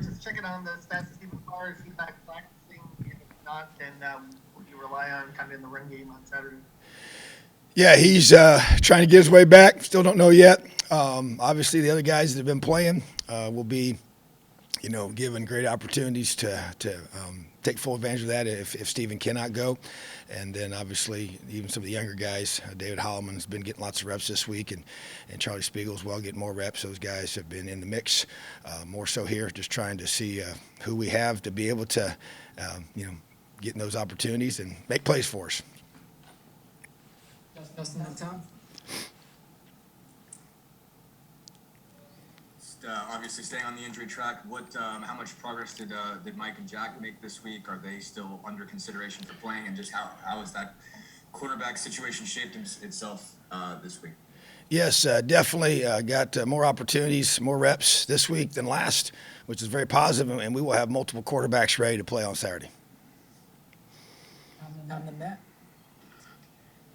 Just checking on the stats to see if Carr is he back practicing. If not, then would you rely on kind of in the run game on Saturday? Yeah, he's trying to get his way back. Still don't know yet. Obviously, the other guys that have been playing will be, given great opportunities to take full advantage of that if Steven cannot go. And then obviously, even some of the younger guys, David Holloman's been getting lots of reps this week, and Charlie Spigel as well getting more reps. Those guys have been in the mix more so here, just trying to see who we have to be able to, get in those opportunities and make plays for us. Justin and Tom. Obviously, staying on the injury track, how much progress did Mike and Jack make this week? Are they still under consideration for playing? And just how has that quarterback situation shaped itself this week? Yes, definitely got more opportunities, more reps this week than last, which is very positive, and we will have multiple quarterbacks ready to play on Saturday. Tom and Matt.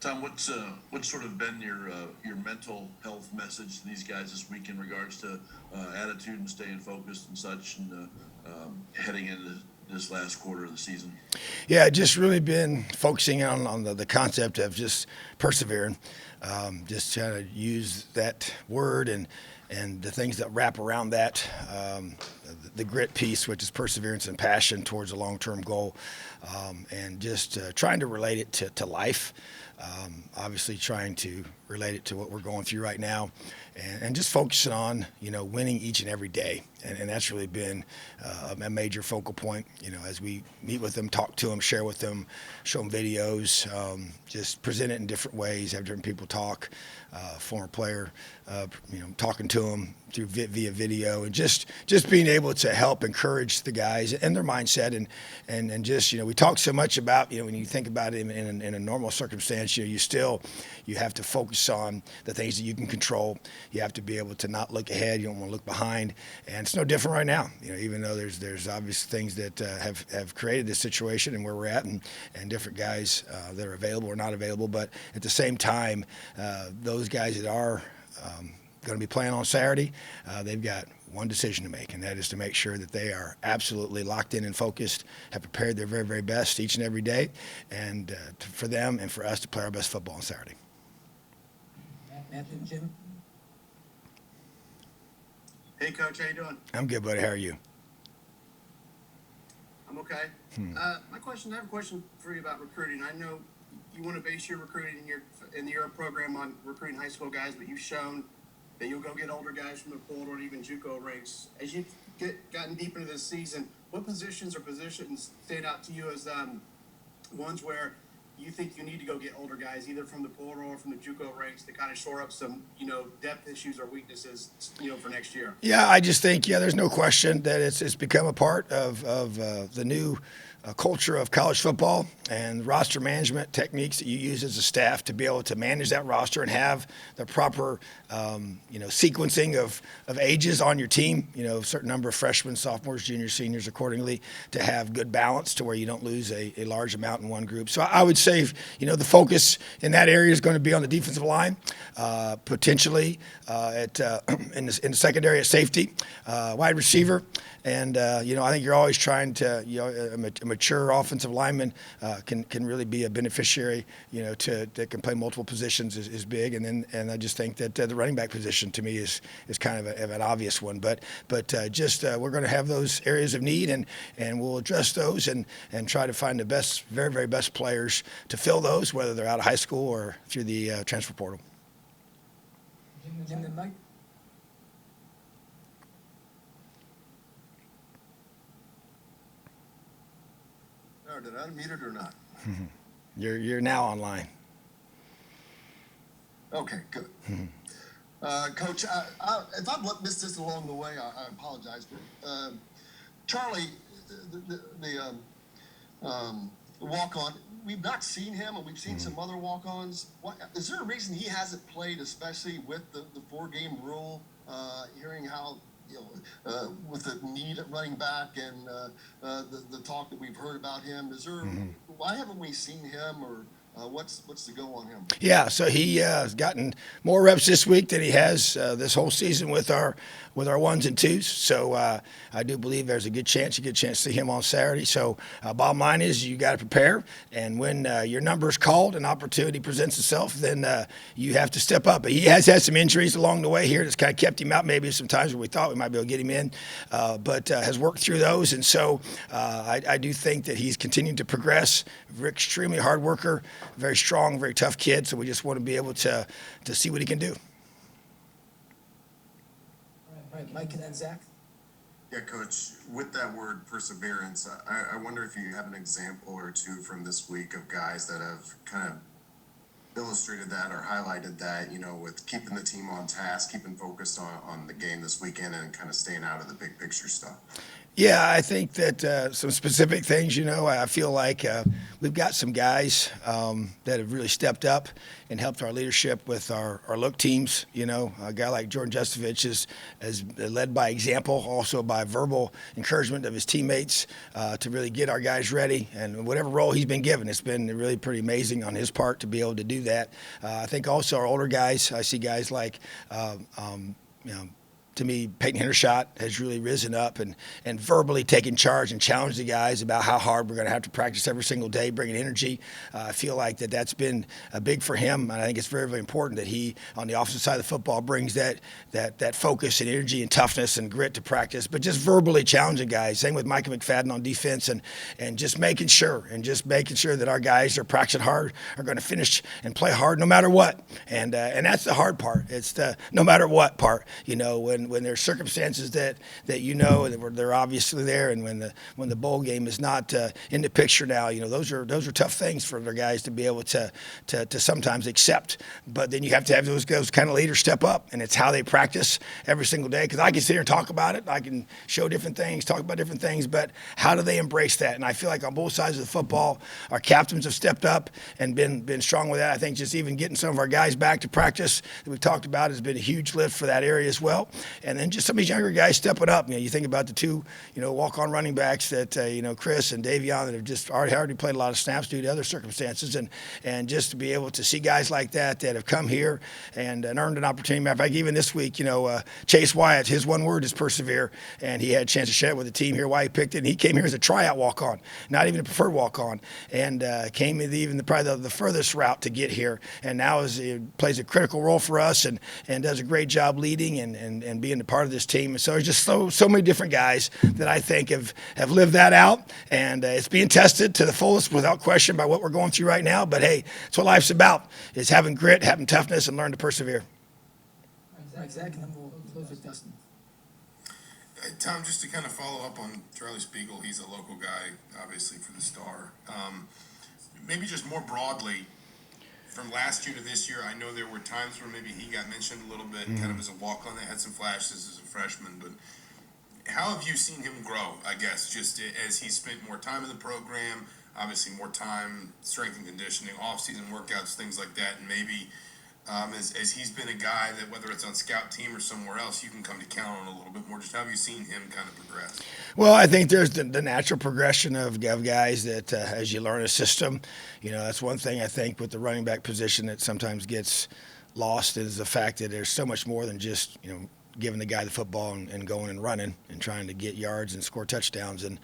Tom, what's sort of been your mental health message to these guys this week in regards to attitude and staying focused and such, and heading into this last quarter of the season? Yeah, just really been focusing on the concept of just persevering, just trying to use that word and the things that wrap around that, the grit piece, which is perseverance and passion towards a long-term goal, and just trying to relate it to life. Obviously, trying to relate it to what we're going through right now, and just focusing on winning each and every day, and that's really been a major focal point. As we meet with them, talk to them, share with them, show them videos, just present it in different ways, have different people talk, former player, talking to them through via video, and just being able to help encourage the guys and their mindset, and just we talk so much about when you think about it in a normal circumstance, you have to focus on the things that you can control. You have to be able to not look ahead. You don't want to look behind, and it's no different right now. Even though there's obvious things that have created this situation and where we're at, and different guys that are available or not available, but at the same time, those guys that are going to be playing on Saturday, they've got one decision to make, and that is to make sure that they are absolutely locked in and focused, have prepared their very, very best each and every day, and for them and for us to play our best football on Saturday. Matt and Jim. Hey, Coach, how you doing? I'm good, buddy. How are you? I'm okay. I have a question for you about recruiting. I know you want to base your recruiting in your program on recruiting high school guys, but you've shown that you'll go get older guys from the portal or even JUCO ranks. As you've gotten deep into this season, what positions stand out to you as ones where you think you need to go get older guys, either from the portal or from the JUCO ranks, to kind of shore up some, depth issues or weaknesses, for next year? Yeah, I just think there's no question that it's become a part of the new culture of college football and roster management techniques that you use as a staff to be able to manage that roster and have the proper sequencing of ages on your team. A certain number of freshmen, sophomores, juniors, seniors, accordingly, to have good balance to where you don't lose a large amount in one group. So I would say the focus in that area is going to be on the defensive line, potentially in the secondary at safety, wide receiver. And I think you're always trying to, a mature offensive lineman can really be a beneficiary, that can play multiple positions is big. And I just think that the running back position to me is kind of an obvious one. But we're going to have those areas of need, and we'll address those and try to find the best, very, very best players to fill those, whether they're out of high school or through the transfer portal. Jim and Mike. Did I unmute it or not? You're now online. Okay, good. Coach, if I've missed this along the way, I apologize. But Charlie, the walk-on, we've not seen him, and we've seen some other walk-ons. Is there a reason he hasn't played, especially with the 4-game rule? Hearing how with the need at running back and the talk that we've heard about him, why haven't we seen him or What's the go on him? Yeah, so he has gotten more reps this week than he has this whole season with our ones and twos. So I do believe there's a good chance to see him on Saturday. So bottom line is you got to prepare, and when your number is called and opportunity presents itself, then you have to step up. He has had some injuries along the way here that's kind of kept him out. Maybe some times where we thought we might be able to get him in, but has worked through those. And so I do think that he's continuing to progress. Extremely hard worker, very strong, very tough kid. So we just want to be able to see what he can do. All right, Mike and then Zach. Yeah, Coach, with that word perseverance, I wonder if you have an example or two from this week of guys that have kind of illustrated that or highlighted that, with keeping the team on task, keeping focused on the game this weekend and kind of staying out of the big picture stuff. Yeah, I think that some specific things, I feel like we've got some guys that have really stepped up and helped our leadership with our look teams. A guy like Jordan Justovich is led by example, also by verbal encouragement of his teammates to really get our guys ready. And whatever role he's been given, it's been really pretty amazing on his part to be able to do that. I think also our older guys, I see guys like, to me, Peyton Hendershot has really risen up and verbally taken charge and challenged the guys about how hard we're going to have to practice every single day, bringing energy. I feel like that's been big for him, and I think it's very, very important that he, on the offensive side of the football, brings that focus and energy and toughness and grit to practice, but just verbally challenging guys. Same with Micah McFadden on defense, and just making sure that our guys are practicing hard, are going to finish and play hard no matter what. And that's the hard part. It's the no matter what part, when there's circumstances that they're obviously there, and when the bowl game is not in the picture now, those are tough things for their guys to be able to sometimes accept. But then you have to have those kind of leaders step up, and it's how they practice every single day. Because I can sit here and talk about it, I can show different things, talk about different things, but how do they embrace that? And I feel like on both sides of the football, our captains have stepped up and been strong with that. I think just even getting some of our guys back to practice that we talked about has been a huge lift for that area as well. And then just some of these younger guys stepping up. You think about the two, walk-on running backs that, Chris and Davion, that have just already played a lot of snaps due to other circumstances. And just to be able to see guys like that have come here and earned an opportunity. Matter of fact, even this week, Chase Wyatt, his one word is persevere. And he had a chance to share it with the team here, why he picked it. And he came here as a tryout walk-on, not even a preferred walk-on. And came in probably the furthest route to get here. And now plays a critical role for us and does a great job leading and being a part of this team. And so there's just so many different guys that I think have lived that out, and it's being tested to the fullest without question by what we're going through right now. But hey, that's what life's about, is having grit, having toughness, and learn to persevere. All right, Zach, and then we'll close with Dustin. Tom, just to kind of follow up on Charlie Spigel, he's a local guy, obviously, for the Star. Maybe just more broadly, from last year to this year, I know there were times where maybe he got mentioned a little bit, kind of as a walk-on that had some flashes as a freshman, but how have you seen him grow, I guess, just as he spent more time in the program, obviously more time, strength and conditioning, off-season workouts, things like that, and maybe as he's been a guy that, whether it's on scout team or somewhere else, you can come to count on a little bit more. Just how have you seen him kind of progress? Well, I think there's the natural progression of guys that as you learn a system, that's one thing I think with the running back position that sometimes gets lost is the fact that there's so much more than just, giving the guy the football and going and running and trying to get yards and score touchdowns and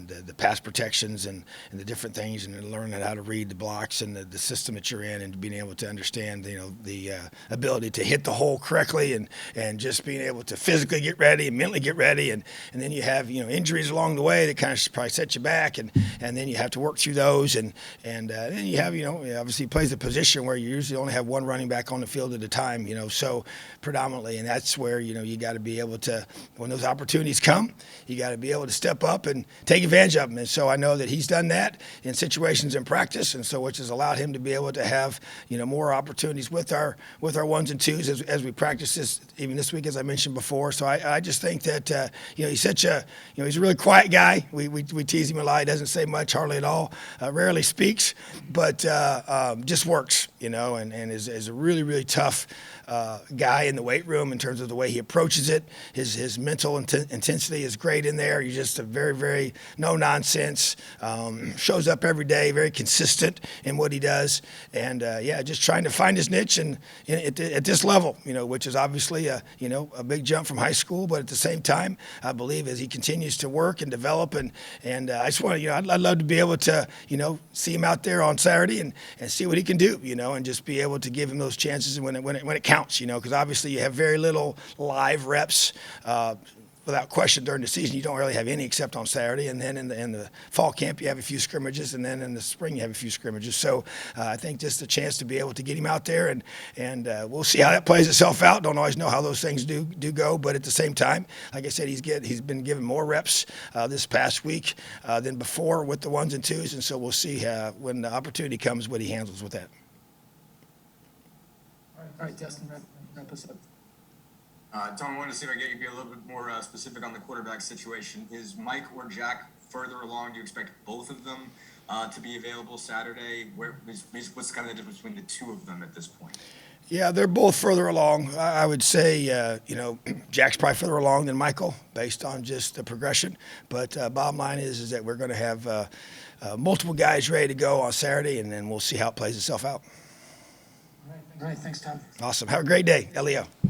the pass protections and the different things and learning how to read the blocks and the system that you're in and being able to understand, the ability to hit the hole correctly and just being able to physically get ready and mentally get ready. And then you have, injuries along the way that kind of probably set you back and then you have to work through those. And then you have, obviously he plays a position where you usually only have one running back on the field at a time, so predominantly. And that's where, you got to be able to, when those opportunities come, you got to be able to step up and take advantage of them. And so I know that he's done that in situations in practice, and so which has allowed him to be able to have, more opportunities with our ones and twos as we practice this, even this week, as I mentioned before. So I just think that, he's such a, he's a really quiet guy. We tease him a lot. He doesn't say much, hardly at all, rarely speaks, but just works, and is a really, really tough guy in the weight room in terms of the way he approaches it. His mental intensity is great in there. He's just a very, very no nonsense. Shows up every day, very consistent in what he does, and just trying to find his niche and at this level, which is obviously a big jump from high school, but at the same time, I believe as he continues to work and develop and I just want to, I'd love to be able to, see him out there on Saturday and see what he can do, and just be able to give him those chances when it counts, because obviously you have very little live reps. Without question, during the season, you don't really have any except on Saturday, and then in the fall camp you have a few scrimmages, and then in the spring you have a few scrimmages. So I think just a chance to be able to get him out there, and we'll see how that plays itself out. Don't always know how those things do go, but at the same time, like I said, he's been given more reps this past week than before with the ones and twos, and so we'll see when the opportunity comes what he handles with that. All right, Dustin, wrap us up. Tom, I wanted to see if I get you to be a little bit more specific on the quarterback situation. Is Mike or Jack further along? Do you expect both of them to be available Saturday? What's kind of the difference between the two of them at this point? Yeah, they're both further along. I would say, Jack's probably further along than Michael based on just the progression. But bottom line is that we're going to have multiple guys ready to go on Saturday, and then we'll see how it plays itself out. All right, thanks, Tom. Awesome. Have a great day, Leo.